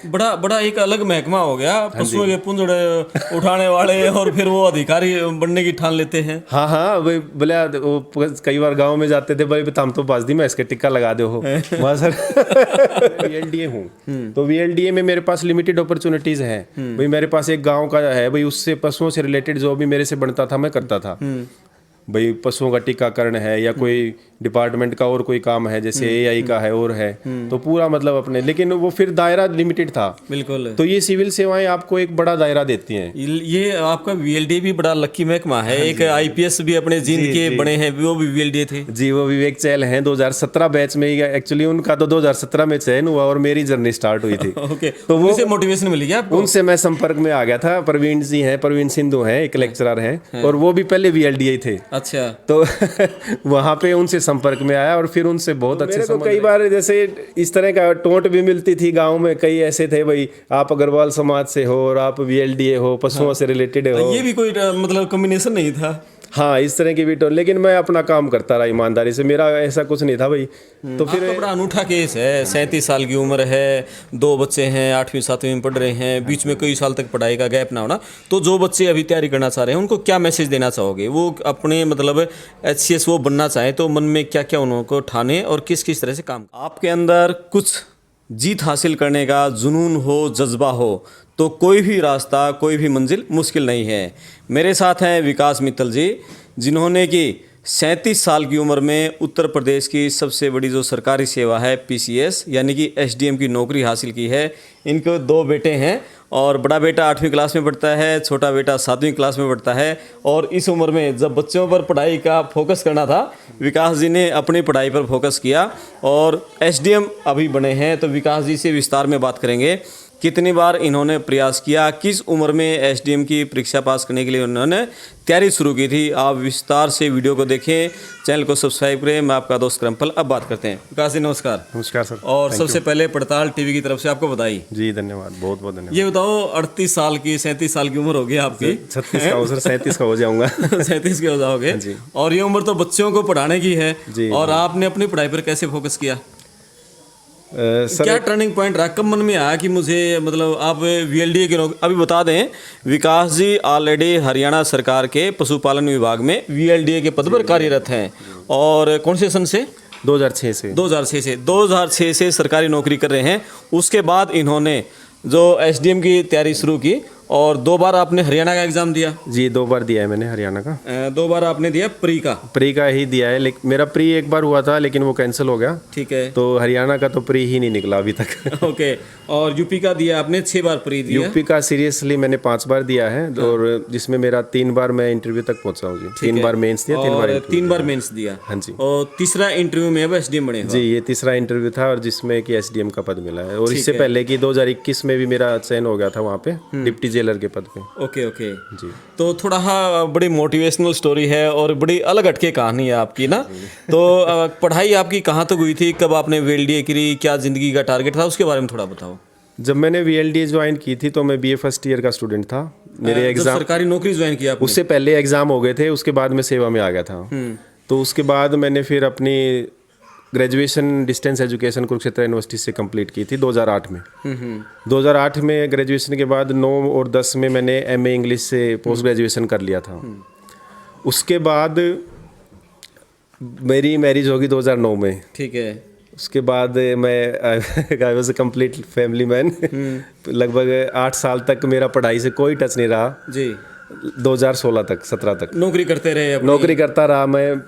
बड़ा बड़ा एक अलग महकमा हो गया, पशुओं के पुंजड़े उठाने वाले और फिर वो अधिकारी बनने की ठान लेते हैं। हाँ हाँ, वही बोले वो कई बार गांव में जाते थे, भाई हम तो बाजदी में इसके टिक्का लगा दो हो वहाँ सर। VLDA हूँ, तो VLDA में मेरे पास लिमिटेड अपॉर्चुनिटीज हैं भाई। मेरे पास एक गांव का है भाई, उससे पशुओं से रिलेटेड जो भी मेरे से बनता था मैं करता था भाई। पशुओं का टीकाकरण है या कोई डिपार्टमेंट का और कोई काम है, जैसे AI का है और है, तो पूरा मतलब अपने, लेकिन वो फिर दायरा लिमिटेड था। बिल्कुल। तो ये सिविल सेवाएं आपको एक बड़ा दायरा देती हैं। ये आपका VLDA भी बड़ा लकी महकमा है। एक IPS भी अपने जींद के बने हैं, वो भी VLDA थे जी। वो विवेक चहल हैं, 2017 बैच में ही, एक्चुअली उनका तो 2017 में चयन हुआ और मेरी जर्नी स्टार्ट हुई थी। ओके, तो वो उनसे मोटिवेशन मिली क्या आपको? उनसे मैं संपर्क में आ गया था। प्रवीण जी हैं, प्रवीण सिंधु हैं, एक लेक्चरर हैं, और वो भी पहले VLDA थे। अच्छा। तो वहाँ पे उनसे संपर्क में आया और फिर उनसे बहुत अच्छे से कई बार जैसे इस तरह का टोंट भी मिलती थी गांव में। कई ऐसे थे भाई, आप अग्रवाल समाज से हो और आप VLDA हो, पशुओं से रिलेटेड हो। ये भी कोई मतलब कॉम्बिनेशन नहीं था। हाँ, इस तरह की भी टोन, लेकिन मैं अपना काम करता रहा ईमानदारी से, मेरा ऐसा कुछ नहीं था भाई। तो फिर आपका बड़ा अनूठा केस है। 37 साल की उम्र है, 2 बच्चे हैं, 8वीं 7वीं में पढ़ रहे हैं, बीच में कई साल तक पढ़ाई का गैप ना होना। तो जो बच्चे अभी तैयारी करना चाह रहे हैं उनको क्या मैसेज देना चाहोगे? वो अपने मतलब HCS वो बनना चाहें तो मन में क्या क्या उनको ठाने और किस किस तरह से काम? आपके अंदर कुछ जीत हासिल करने का जुनून हो, जज्बा हो, तो कोई भी रास्ता, कोई भी मंजिल मुश्किल नहीं है। मेरे साथ हैं विकास मित्तल जी, जिन्होंने कि 37 साल की उम्र में उत्तर प्रदेश की सबसे बड़ी जो सरकारी सेवा है PCS यानी कि SDM की नौकरी हासिल की है। इनको 2 बेटे हैं और बड़ा बेटा 8वीं क्लास में पढ़ता है, छोटा बेटा 7वीं क्लास में पढ़ता है। और इस उम्र में जब बच्चों पर पढ़ाई का फोकस करना था, विकास जी ने अपनी पढ़ाई पर फोकस किया और SDM अभी बने हैं। तो विकास जी से विस्तार में बात करेंगे, कितनी बार इन्होंने प्रयास किया, किस उम्र में SDM की परीक्षा पास करने के लिए उन्होंने तैयारी शुरू की थी। आप विस्तार से वीडियो को देखें, चैनल को सब्सक्राइब करें। मैं आपका दोस्त क्रम्पल। अब बात करते हैं। विकास जी नमस्कार। नमस्कार सर। और सबसे पहले पड़ताल TV की तरफ से आपको बधाई। जी धन्यवाद, बहुत बहुत धन्यवाद। ये बताओ, 38 साल की 37 साल की उम्र हो गई आपकी। 36 का हो सर, 37 का हो जाऊंगा। 37 के हो जाओगे। और ये उम्र तो बच्चों को पढ़ाने की है। और आपने अपनी पढ़ाई पर कैसे फोकस किया? क्या टर्निंग पॉइंट रहा? कब मन में आया कि मुझे मतलब आप VLDA के अभी बता दें, विकास जी ऑलरेडी हरियाणा सरकार के पशुपालन विभाग में VLDA के पद पर कार्यरत हैं। और कौन से सन से? 2006 से सरकारी नौकरी कर रहे हैं। उसके बाद इन्होंने जो SDM की तैयारी शुरू की और 2 बार आपने हरियाणा का एग्जाम दिया। जी 2 बार दिया है मैंने हरियाणा का। 2 बार आपने दिया प्री का ही दिया है, लेकिन मेरा प्री एक बार हुआ था लेकिन वो कैंसिल हो गया। ठीक है। तो हरियाणा का तो प्री ही नहीं निकला अभी तक। ओके। और यूपी का दिया आपने 6 बार प्री दिया। यूपी का सीरियसली मैंने 5 बार दिया है। और जिसमें मेरा 3 बार मैं इंटरव्यू तक पहुंचा हूँ जी। 3 बार मेंस दिया, 3 बार मेंस दिया। हाँ जी। और तीसरा इंटरव्यू में अब SDM बने हो। जी, ये तीसरा इंटरव्यू था और जिसमें कि SDM का पद मिला है। और इससे पहले कि 2021 में भी मेरा चयन हो गया था वहाँ पे डिप्टी जेलर के पद पे। ओके जी। तो थोड़ा बड़ी मोटिवेशनल स्टोरी है और बड़ी अलग हटके कहानी है आपकी ना। तो पढ़ाई आपकी कहाँ तक हुई थी? कब आपने VLDA करी? क्या जिंदगी का टारगेट था? उसके बारे में थोड़ा बताओ। जब मैंने VLDA ज्वाइन की थी तो मैं BA फर्स्ट ईयर का स्टूडेंट था। मेरे एग्जाम, सरकारी नौकरी ज्वाइन किया आपने? उससे पहले एग्जाम हो गए थे, उसके बाद मैं सेवा में आ गया था। तो उसके बाद मैंने फिर अपनी graduation distance education Kurukshetra university से कंप्लीट की थी 2008 में। 2008 में ग्रेजुएशन के बाद 9 और 10 में मैंने MA इंग्लिश से पोस्ट ग्रेजुएशन कर लिया था। उसके बाद मेरी मैरिज होगी 2009 में। ठीक है। उसके बाद मैं I was a complete family man. लगभग 8 साल तक मेरा पढ़ाई से कोई टच नहीं रहा जी। 2016 तक 17 तक नौकरी करते रहे? नौकरी करता रहा मैं,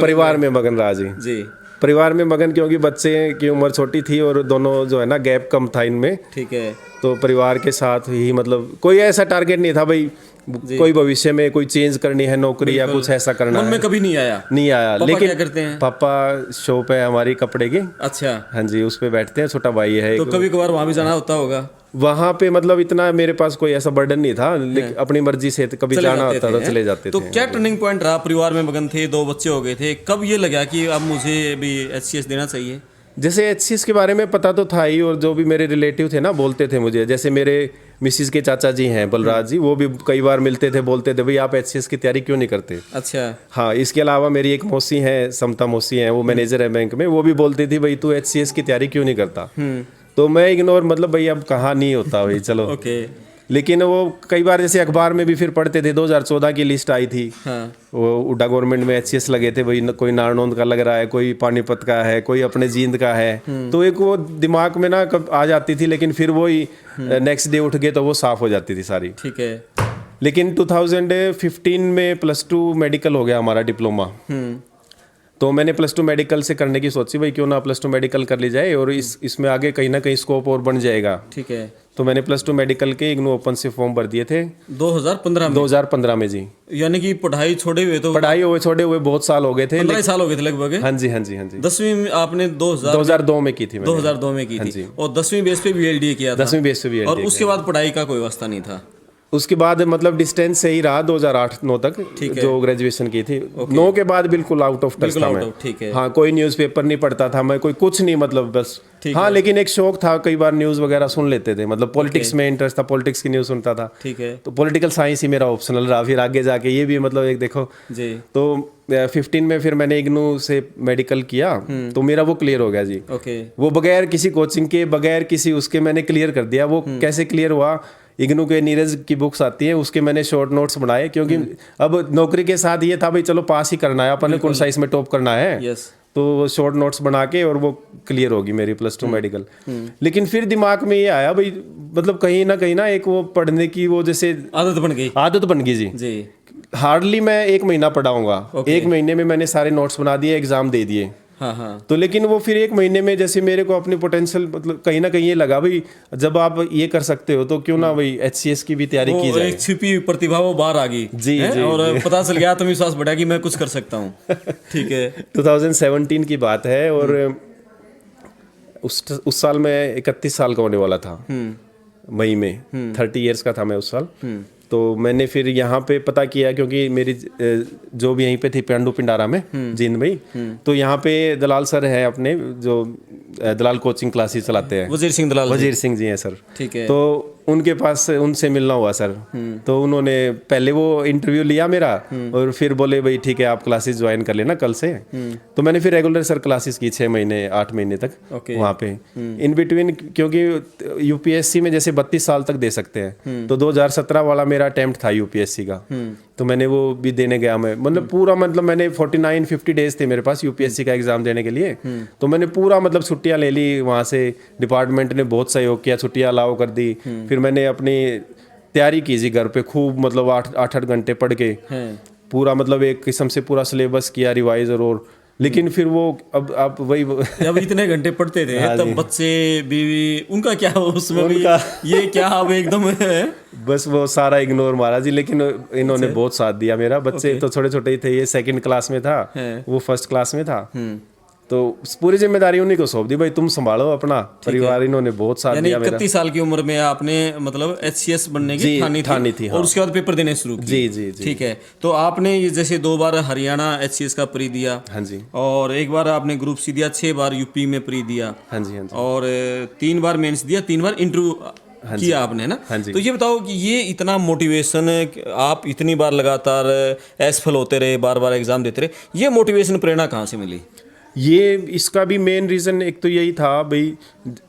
परिवार में मगन रहा जी। परिवार में मगन, क्योंकि बच्चे की उम्र छोटी थी और दोनों जो है ना गैप कम था इनमें। ठीक है। तो परिवार के साथ ही मतलब कोई ऐसा टारगेट नहीं था भाई कोई भविष्य में कोई चेंज करनी है नौकरी या कुछ ऐसा करना मन में कभी नहीं आया? नहीं आया। पापा लेकिन क्या करते हैं? पापा शॉप है हमारी कपड़े की। अच्छा। हाँ जी, उस पे बैठते हैं। छोटा भाई है। तो कभी कभार वहाँ भी जाना होता होगा? वहाँ पे मतलब इतना मेरे पास कोई ऐसा बर्डन नहीं था, लेकिन अपनी मर्जी से कभी जाना होता था, चले जाते थे। तो क्या टर्निंग पॉइंट रहा? परिवार में मगन थे, 2 बच्चे हो गए थे, कब ये लगा कि अब मुझे भी HCS देना चाहिए? जैसे HCS के बारे में पता तो था ही, और जो भी मेरे रिलेटिव थे ना बोलते थे मुझे, जैसे मेरे मिसिस के चाचा जी हैं बलराज जी, वो भी कई बार मिलते थे, बोलते थे भाई आप HCS की तैयारी क्यों नहीं करते। अच्छा। हाँ, इसके अलावा मेरी एक मौसी हैं, समता मौसी हैं, वो मैनेजर है बैंक में, वो भी बोलती थी भाई तू HCS की तैयारी क्यों नहीं करता। तो मैं इग्नोर, मतलब भाई अब कहाँ नहीं होता भाई, चलो। ओके। लेकिन वो कई बार जैसे अखबार में भी फिर पढ़ते थे, 2014 की लिस्ट आई थी। हाँ। वो उड्डा गवर्नमेंट में HCS लगे थे भाई, कोई नारनौंद का लग रहा है, कोई पानीपत का है, कोई अपने जींद का है। तो एक वो दिमाग में ना कब आ जाती थी, लेकिन फिर वो ही नेक्स्ट डे उठ गए तो वो साफ हो जाती थी सारी। ठीक है। लेकिन 2015 में +2 मेडिकल हो गया हमारा, डिप्लोमा। तो मैंने +2 मेडिकल से करने की सोची, भाई क्यों ना +2 मेडिकल कर ली जाए और इसमें आगे कहीं ना कहीं स्कोप और बन जाएगा। ठीक है। तो मैंने +2 मेडिकल के इग्नू ओपन से फॉर्म भर दिए थे 2015 में। 2015 में जी। यानी कि पढ़ाई छोड़े हुए तो पढ़ाई हुए छोड़े हुए बहुत साल हो गए थे। 15 साल हो गए थे लगभग। हाँ जी, हाँ जी, हाँ जी। 10वीं में आपने 2002 में की थी मैंने। 2002 में की थी और 10वीं बेस पे VLDA किया था। 10वीं बेस पे भी। और उसके बाद पढ़ाई का कोई वास्ता नहीं था। उसके बाद मतलब डिस्टेंस से ही रहा 2008-9 तक जो ग्रेजुएशन की थी। 9 के बाद बिल्कुल आउट ऑफ टच था मैं। ठीक है। हाँ, कोई न्यूज़पेपर नहीं पढ़ता था मैं, कोई कुछ नहीं, मतलब बस। हाँ, लेकिन एक शौक था, कई बार न्यूज़ वगैरह सुन लेते थे, मतलब पॉलिटिक्स में इंटरेस्ट था, पॉलिटिक्स की न्यूज़ सुनता था। ठीक है। तो पॉलिटिकल साइंस ही मेरा ऑप्शनल रहा, फिर आगे जाके ये भी मतलब एक देखो जी। तो 15 में फिर मैंने इग्नू से मेडिकल किया तो मेरा वो क्लियर हो गया जी। ओके। वो बगैर किसी कोचिंग के, बगैर किसी उसके मैंने क्लियर कर दिया। वो कैसे क्लियर हुआ, इग्नू के नीरज की बुक्स आती हैं, उसके मैंने शॉर्ट नोट्स बनाए, क्योंकि अब नौकरी के साथ ये था भाई चलो पास ही करना है अपन ने, कौन सा इसमें टॉप करना है। यस। तो शॉर्ट नोट्स बना के और वो क्लियर होगी मेरी +2 मेडिकल। लेकिन फिर दिमाग में ये आया भाई, मतलब कहीं ना एक वो पढ़ने की वो जैसे आदत बन गई। आदत बन गई जी। जी। हार्डली मैं 1 महीना पढ़ाऊंगा, 1 महीने में मैंने सारे नोट्स बना दिए, एग्जाम दे दिए। हाँ हाँ। तो लेकिन वो फिर 1 महीने में जैसे मेरे को अपनी पोटेंशियल, मतलब कहीं ना कहीं ये लगा भाई जब आप ये कर सकते हो तो क्यों ना भाई HCS की भी तैयारी की जाए। एक छिपी हुई प्रतिभा वो बाहर आ गई जी, है? जी, और पता चल गया, आत्मविश्वास बढ़ा कि मैं कुछ कर सकता हूँ। ठीक है। 2017 की बात है और उस साल मैं 31 साल का होने वाला था। मई में 30 इयर्स का था मैं उस साल। तो मैंने फिर यहाँ पे पता किया, क्योंकि मेरी जॉब यहीं पे थी पेंडू पिंडारा में, जींद में ही। तो यहाँ पे दलाल सर हैं अपने, जो दलाल कोचिंग क्लासेस चलाते हैं, वजीर सिंह दलाल। वजीर सिंह जी हैं सर। ठीक है। तो उनके पास उनसे मिलना हुआ सर। तो उन्होंने पहले वो इंटरव्यू लिया मेरा और फिर बोले भाई ठीक है आप क्लासेस ज्वाइन कर लेना कल से। तो मैंने फिर रेगुलर सर क्लासेस की 6 महीने 8 महीने तक वहाँ पे। इन बिटवीन, क्योंकि UPSC में जैसे 32 साल तक दे सकते हैं, तो 2017 वाला मेरा अटेम्प्ट था UPSC का, तो मैंने वो भी देने गया मैं। मतलब पूरा, मतलब मैंने 49-50 डेज थे मेरे पास UPSC का एग्जाम देने के लिए। तो मैंने पूरा मतलब छुट्टियां ले ली वहाँ से, डिपार्टमेंट ने बहुत सहयोग किया, छुट्टियां अलाउ कर दी। फिर मैंने अपनी तैयारी की जी घर पे खूब, मतलब 8-8 घंटे पढ़ के पूरा, मतलब एक किस्म से पूरा सिलेबस किया रिवाइज। और लेकिन फिर वो अब आप वही जब इतने घंटे पढ़ते थे तब बच्चे बीवी उनका क्या उसमें भी ये क्या अब एकदम है? बस वो सारा इग्नोर मारा जी। लेकिन इन्होंने बहुत साथ दिया मेरा। बच्चे तो छोटे छोटे ही थे, ये 2nd क्लास में था, वो 1st क्लास में था। तो पूरी जिम्मेदारी उन्हीं को सौंप दी, भाई तुम संभालो अपना परिवार। इन्होंने बहुत साथ दिया मेरा। 31 साल की उम्र में आपने मतलब HCS बनने की ठानी थी। और उसके बाद पेपर देने शुरू किए। जी जी जी। ठीक है। तो आपने ये जैसे 2 बार हरियाणा HCS का प्री दिया। हाँ जी। और 1 बार आपने ग्रुप C दिया, 6 बार UP में प्री दिया। हाँ जी, हाँ जी। और 3 बार मेंस दिया, 3 बार इंटरव्यू किया आपने ना। हाँ जी। तो ये बताओ कि ये इतना मोटिवेशन, आप इतनी बार लगातार असफल होते रहे, बार बार एग्जाम देते रहे, ये मोटिवेशन प्रेरणा कहाँ से मिली? ये इसका भी मेन रीज़न एक तो यही था भाई,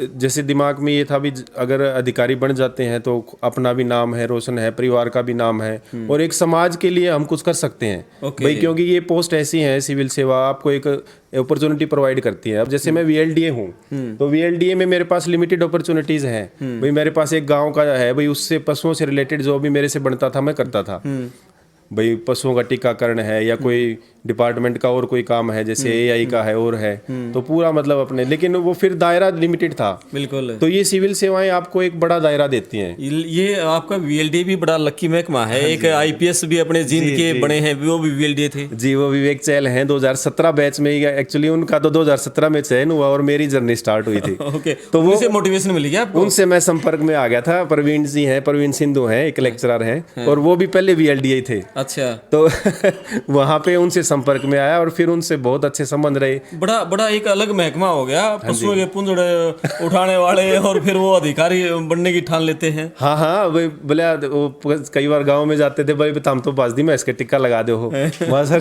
जैसे दिमाग में ये था भी अगर अधिकारी बन जाते हैं तो अपना भी नाम है, रोशन है, परिवार का भी नाम है, और एक समाज के लिए हम कुछ कर सकते हैं भाई। क्योंकि ये पोस्ट ऐसी है, सिविल सेवा आपको एक अपॉर्चुनिटी प्रोवाइड करती है। अब जैसे मैं VLDA हूँ, तो VLDA में मेरे पास लिमिटेड अपॉर्चुनिटीज़ हैं भाई। मेरे पास एक गाँव का है भाई, उससे पशुओं से रिलेटेड जो भी मेरे से बनता था मैं करता था भाई। पशुओं का टीकाकरण है या कोई डिपार्टमेंट का और कोई काम है, जैसे AI का है और है, तो पूरा मतलब अपने, लेकिन वो फिर दायरा लिमिटेड था। बिल्कुल। तो ये सिविल सेवाएं आपको एक बड़ा दायरा देती हैं। ये आपका VLDA भी बड़ा लक्की महकमा है। एक IPS भी अपने जींद के बड़े हैं, वो भी VLDA थे जी। वो विवेक चहल हैं, 2017 बैच में ही। एक्चुअली उनका तो 2017 में चयन हुआ और मेरी जर्नी स्टार्ट हुई थी। ओके। तो वो मोटिवेशन मिली क्या आपको? उनसे मैं संपर्क में आ गया था। प्रवीण जी हैं, प्रवीण सिंधु हैं, एक लेक्चरर हैं, और वो भी पहले VLDA थे। अच्छा। तो वहाँ पे उनसे संपर्क में आया और फिर उनसे बहुत अच्छे संबंध रहे। बड़ा एक अलग महकमा हो गया, पशुओं के पुंजड़े उठाने वाले और फिर वो अधिकारी बनने की ठान लेते हैं। हाँ हाँ, बोले वो कई बार गांव में जाते थे, भाई हम तो बाजदी में इसके टिक्का लगा दो हो वहाँ सर।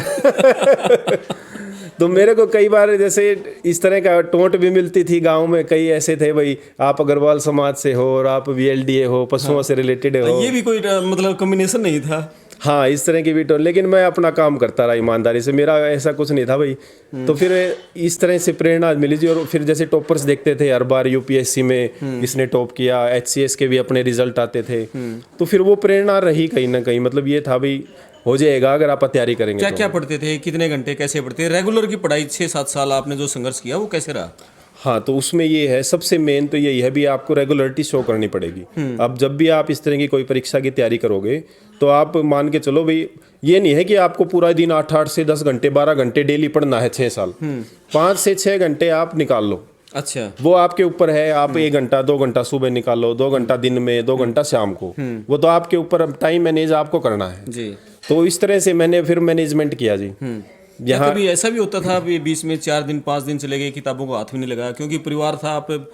तो मेरे को कई बार जैसे इस तरह का टोंट भी मिलती थी गांव में, कई ऐसे थे भाई आप अग्रवाल समाज से हो और आप वीएलडीए हो, पशुओं से रिलेटेड हो। ये भी कोई मतलब कॉम्बिनेशन नहीं था। हाँ, इस तरह की भी टोन, लेकिन मैं अपना काम करता रहा ईमानदारी से, मेरा ऐसा कुछ नहीं था भाई। तो फिर इस तरह से प्रेरणा मिली जी। और फिर जैसे टॉपर्स देखते थे हर बार यूपीएससी में इसने टॉप किया, एचसीएस के भी अपने रिजल्ट आते थे, तो फिर वो प्रेरणा रही कहीं ना कहीं। मतलब ये था भाई हो जाएगा अगर आप तैयारी करेंगे। क्या क्या पढ़ते थे, कितने घंटे, कैसे पढ़ते? रेगुलर की पढ़ाई 6-7 साल आपने जो संघर्ष किया वो कैसे रहा? हाँ, तो उसमें ये है सबसे मेन तो यही है भी आपको रेगुलरिटी शो करनी पड़ेगी। अब जब भी आप इस तरह की कोई परीक्षा की तैयारी करोगे तो आप मान के चलो भाई ये नहीं है कि आपको पूरा दिन 8 से 10 घंटे 12 घंटे डेली पढ़ना है 6 साल। 5 से 6 घंटे आप निकाल लो। अच्छा, वो आपके ऊपर है। आप 1 घंटा 2 घंटा सुबह निकालो, 2 घंटा दिन में, 2 घंटा शाम को, वो तो आपके ऊपर। अब टाइम मैनेज आपको करना है जी। तो इस तरह से मैंने फिर मैनेजमेंट किया जी। यहाँ कभी ऐसा भी होता था अभी बीच में 4 दिन 5 दिन चले गए, किताबों को हाथ भी नहीं लगाया क्योंकि परिवार था, आप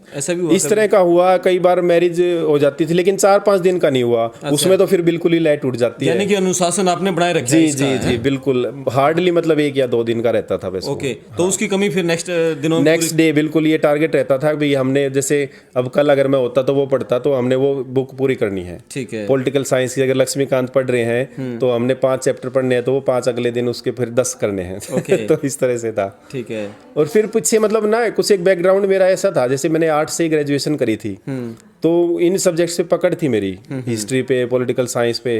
ऐसा भी हुआ? इस तरह का हुआ, कई बार मैरिज हो जाती थी लेकिन 4-5 दिन का नहीं हुआ। उसमें तो फिर बिल्कुल ही लाइट उठ जाती है। यानी कि अनुशासन आपने बनाए रखा जी है इसका, जी जी बिल्कुल। हार्डली मतलब 1 या 2 दिन का रहता था वैसे। ओके, तो उसकी कमी फिर नेक्स्ट दिनों में नेक्स्ट डे बिल्कुल ये टारगेट रहता था कि हमने जैसे अब कल अगर मैं होता तो वो पढ़ता तो हमने वो बुक पूरी करनी है। ठीक है। पॉलिटिकल साइंस की अगर लक्ष्मीकांत पढ़ रहे हैं तो हमने 5 चैप्टर पढ़ने हैं तो वो 5 अगले दिन उसके फिर 10 करने हैं। तो इस तरह से था। ठीक है। और फिर पीछे मतलब ना कुछ एक बैकग्राउंड मेरा ऐसा था, जैसे मैंने आर्ट से ग्रेजुएशन करी थी तो इन सब्जेक्ट से पकड़ थी मेरी, हिस्ट्री पे, पॉलिटिकल साइंस पे।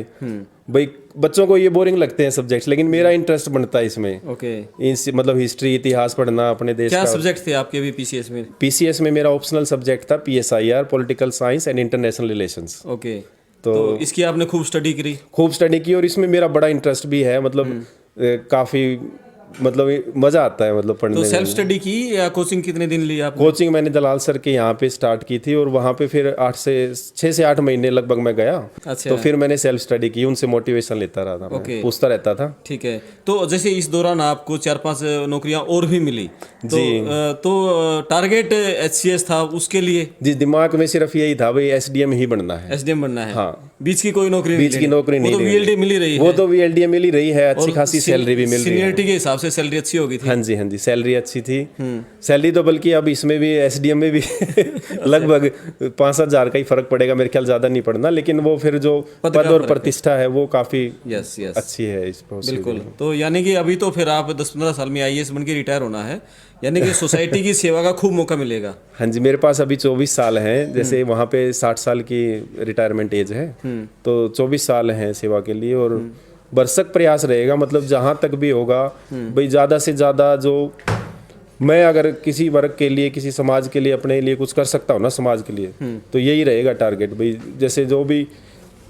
भाई बच्चों को ये बोरिंग लगते हैं सब्जेक्ट्स, लेकिन मेरा इंटरेस्ट बनता है इसमें। ओके, मतलब हिस्ट्री, इतिहास पढ़ना अपने देश क्या का। सब्जेक्ट थे आपके भी पीसीएस में? पीसीएस में मेरा ऑप्शनल सब्जेक्ट था PSIR, political science and international relations. Okay, तो इसकी आपने खूब स्टडी करी? खूब स्टडी की और इसमें मेरा बड़ा इंटरेस्ट भी है। मतलब काफी मतलब मजा आता है मतलब पढ़ने तो में। सेल्फ स्टडी की या कोचिंग कितने दिन ली आपने? कोचिंग मैंने दलाल सर के यहाँ पे स्टार्ट की थी और वहाँ पे फिर 6 से 8 महीने लगभग मैं गया। अच्छा। तो फिर मैंने सेल्फ स्टडी की, उनसे मोटिवेशन लेता रहा था, मैं पूछता रहता था। ठीक है। तो जैसे इस दौरान आपको 4-5 नौकरियां और भी मिली तो टारगेट एचसीएस था उसके लिए? जी, दिमाग में सिर्फ यही था भाई एसडीएम ही बनना है। एसडीएम बनना है। हाँ, बीच की कोई नौकरी बीच की नौकरी नहीं। वो तो वीएलडी मिल ही रही है। वो तो वीएलडी मिल ही रही है, अच्छी खासी सैलरी भी मिल रही है। सीनियरिटी के हिसाब से सैलरी अच्छी होगी थी। हाँ जी, हाँ जी, सैलरी अच्छी थी। सैलरी तो बल्कि अब इसमें भी एसडीएम में भी लगभग 5-7 हज़ार का ही फर्क पड़ेगा मेरे ख्याल, ज्यादा नहीं पड़ना। लेकिन वो फिर जो पद और प्रतिष्ठा है वो काफी अच्छी है इस प्रोसेस। बिल्कुल। तो यानी कि अभी तो फिर आप 10-15 साल में आईएएस बन के रिटायर होना है, यानी कि सोसाइटी की सेवा का खूब मौका मिलेगा। हाँ जी, मेरे पास अभी 24 साल हैं। जैसे वहाँ पे 60 साल की रिटायरमेंट एज है, तो 24 साल हैं सेवा के लिए। और भरसक प्रयास रहेगा, मतलब जहाँ तक भी होगा भाई, ज़्यादा से ज़्यादा जो मैं अगर किसी वर्ग के लिए, किसी समाज के लिए, अपने लिए कुछ कर सकता हूँ ना समाज के लिए, तो यही रहेगा टारगेट भाई। जैसे जो भी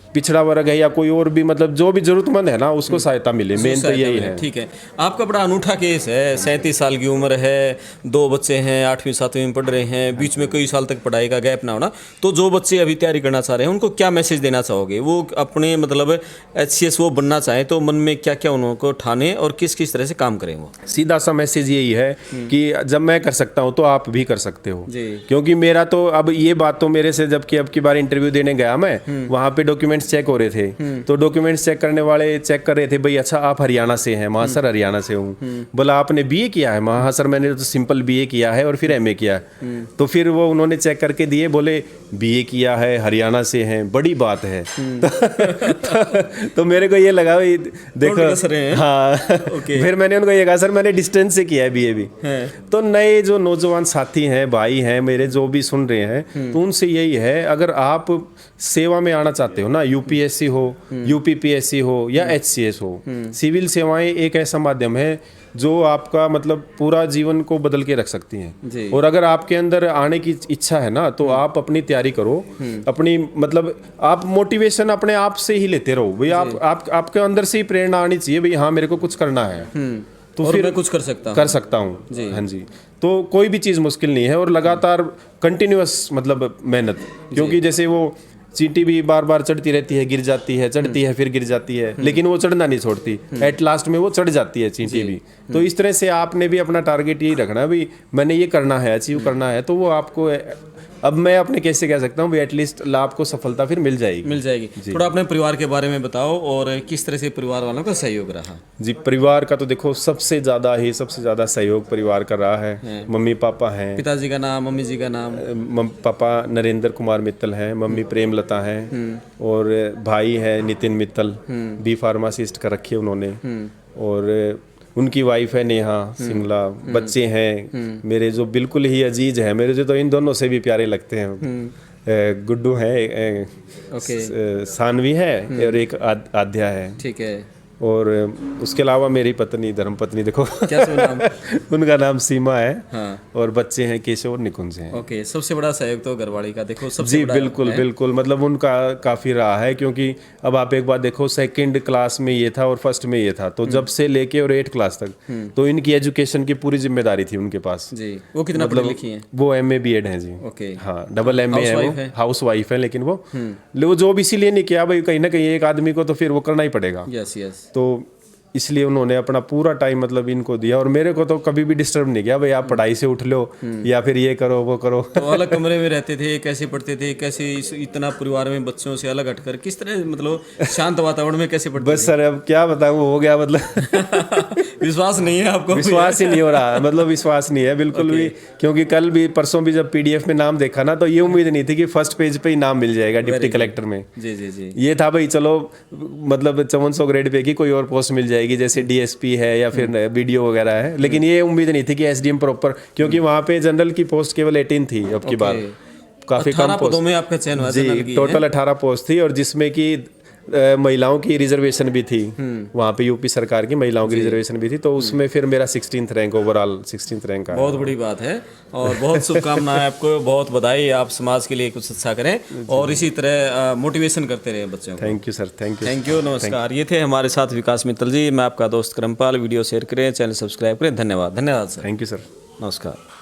पिछड़ा वर्ग है या कोई और भी मतलब जो भी जरूरतमंद है ना उसको सहायता मिले, मेन तो यही है। ठीक है। आपका बड़ा अनूठा केस है, 37 साल की उम्र है, 2 बच्चे हैं, 8वीं 7वीं में पढ़ रहे हैं, बीच में कई साल तक पढ़ाई का गैप ना होना। तो जो बच्चे अभी तैयारी करना चाह रहे हैं उनको क्या मैसेज देना चाहोगे? वो अपने मतलब एचसीएस वो बनना चाहें तो मन में क्या क्या उनको ठाने और किस किस तरह से काम करें? वो सीधा सा मैसेज यही है कि जब मैं कर सकता हूँ तो आप भी कर सकते हो। जी। क्योंकि मेरा तो अब ये बात तो मेरे से जबकि अब की बार इंटरव्यू देने गया मैं, वहाँ पे डॉक्यूमेंट्स चेक हो रहे थे। तो डॉक्यूमेंट्स चेक करने वाले चेक कर रहे थे, भाई अच्छा आप हरियाणा से हैं? हाँ सर हरियाणा से हूँ। बोला आपने बीए किया है? हाँ सर मैंने तो सिंपल बीए किया है और फिर एमए किया है। तो फिर वो उन्होंने चेक करके दिए, बोले बीए किया है, हरियाणा से हैं, बड़ी बात है। तो मेरे को ये लगा भाई देखो, हाँ। फिर मैंने उनको ये कहा सर मैंने डिस्टेंस से किया है बीए भी। तो नए जो नौजवान साथी हैं, भाई हैं मेरे, जो भी सुन रहे हैं, तो उनसे यही है, अगर आप सेवा में आना चाहते हो ना, यूपीएससी हो, यूपीपीएससी हो या एचसीएस हो, सिविल सेवाएं एक ऐसा माध्यम है जो आपका मतलब पूरा जीवन को बदल के रख सकती हैं। और अगर आपके अंदर आने की इच्छा है ना, तो आप अपनी तैयारी करो, अपनी मतलब आप मोटिवेशन अपने आप से ही लेते रहो भाई। आपके अंदर से ही प्रेरणा आनी चाहिए भाई, हाँ मेरे को कुछ करना है तो और फिर मैं कुछ कर सकता हूँ। हाँ जी, तो कोई भी चीज़ मुश्किल नहीं है और लगातार कंटिन्यूअस मतलब मेहनत। क्योंकि जैसे वो चींटी भी बार बार चढ़ती रहती है, गिर जाती है, चढ़ती है, फिर गिर जाती है, लेकिन वो चढ़ना नहीं छोड़ती। एट लास्ट में वो चढ़ जाती है चींटी भी। तो इस तरह से आपने भी अपना टारगेट यही रखना है भाई, मैंने ये करना है, अचीव करना है, तो वो आपको अब मैं अपने केस से कह सकता हूँ एटलीस्ट लाभ को सफलता फिर मिल जाएगी। थोड़ा अपने परिवार के बारे में बताओ और किस तरह से परिवार वालों का सहयोग रहा। जी, परिवार का तो देखो सबसे ज़्यादा सहयोग परिवार का रहा है। मम्मी पापा हैं, पिताजी का नाम, मम्मी जी का नाम। पापा नरेंद्र कुमार मित्तल हैं, मम्मी प्रेमलता हैं, और भाई है नितिन मित्तल, बी फार्मासिस्ट कर रखी है उन्होंने, और उनकी वाइफ है नेहा सिंगला। बच्चे हैं मेरे जो बिल्कुल ही अजीज हैं, मेरे जो तो इन दोनों से भी प्यारे लगते हैं। गुड्डू है, सानवी है, और एक आद्या है। ठीक है। और उसके अलावा मेरी पत्नी धर्मपत्नी देखो क्या नाम? उनका नाम सीमा है। हाँ। और बच्चे हैं केशव और निकुंज हैं। ओके, सबसे बड़ा सहयोग तो घरवाली का देखो सबसे जी बड़ा बिल्कुल मतलब उनका काफ़ी रहा है, क्योंकि अब आप एक बात देखो, सेकंड क्लास में ये था और फर्स्ट में ये था, तो जब से लेके और 8 क्लास तक तो इनकी एजुकेशन की पूरी जिम्मेदारी थी उनके पास। जी। वो कितना पढ़ी लिखी हैं? वो MA BEd हैं जी। ओके। हाँ, डबल MA है, वो हाउस वाइफ है, लेकिन वो जॉब इसीलिए नहीं किया भाई, कहीं ना कहीं एक आदमी को तो फिर वो करना ही पड़ेगा। यस। तो इसलिए उन्होंने अपना पूरा टाइम मतलब इनको दिया, और मेरे को तो कभी भी डिस्टर्ब नहीं किया भाई आप पढ़ाई से उठ लो या फिर ये करो वो करो। तो अलग कमरे में रहते थे, कैसे पढ़ते थे, कैसे इतना परिवार में बच्चों से अलग हटकर किस तरह मतलब शांत वातावरण में कैसे पढ़ते? बस सर अब क्या बताऊं, हो गया मतलब विश्वास नहीं है आपको? विश्वास ही नहीं हो रहा, मतलब विश्वास नहीं है बिल्कुल भी, क्योंकि कल भी परसों भी जब PDF में नाम देखा ना, तो ये उम्मीद नहीं थी कि फर्स्ट पेज पे ही नाम मिल जाएगा डिप्टी कलेक्टर में। जी। ये था भाई चलो मतलब 5400 ग्रेड पे की कोई और पोस्ट मिल जाएगी, जैसे DSP है या फिर BDO वगैरह है, लेकिन ये उम्मीद नहीं थी कि SDM प्रॉपर, क्योंकि वहाँ पे जनरल की पोस्ट केवल 18 थी अब की बार, काफी कम पदों में आपका चयन हुआ। जी, टोटल 18 पोस्ट थी, और जिसमें कि महिलाओं की रिजर्वेशन भी थी। वहाँ पे यूपी सरकार की महिलाओं की रिजर्वेशन भी थी, तो उसमें फिर मेरा 16th rank, overall 16th rank आया। बहुत बड़ी बात है, और बहुत शुभकामनाएं आपको, बहुत बधाई। आप समाज के लिए कुछ अच्छा करें और इसी तरह मोटिवेशन करते रहे बच्चों को। Thank you sir, thank you, नमस्कार। ये थे हमारे साथ विकास मित्तल जी। मैं आपका दोस्त करमपाल। वीडियो शेयर करें, चैनल सब्सक्राइब करें। धन्यवाद सर। थैंक यू सर, नमस्कार।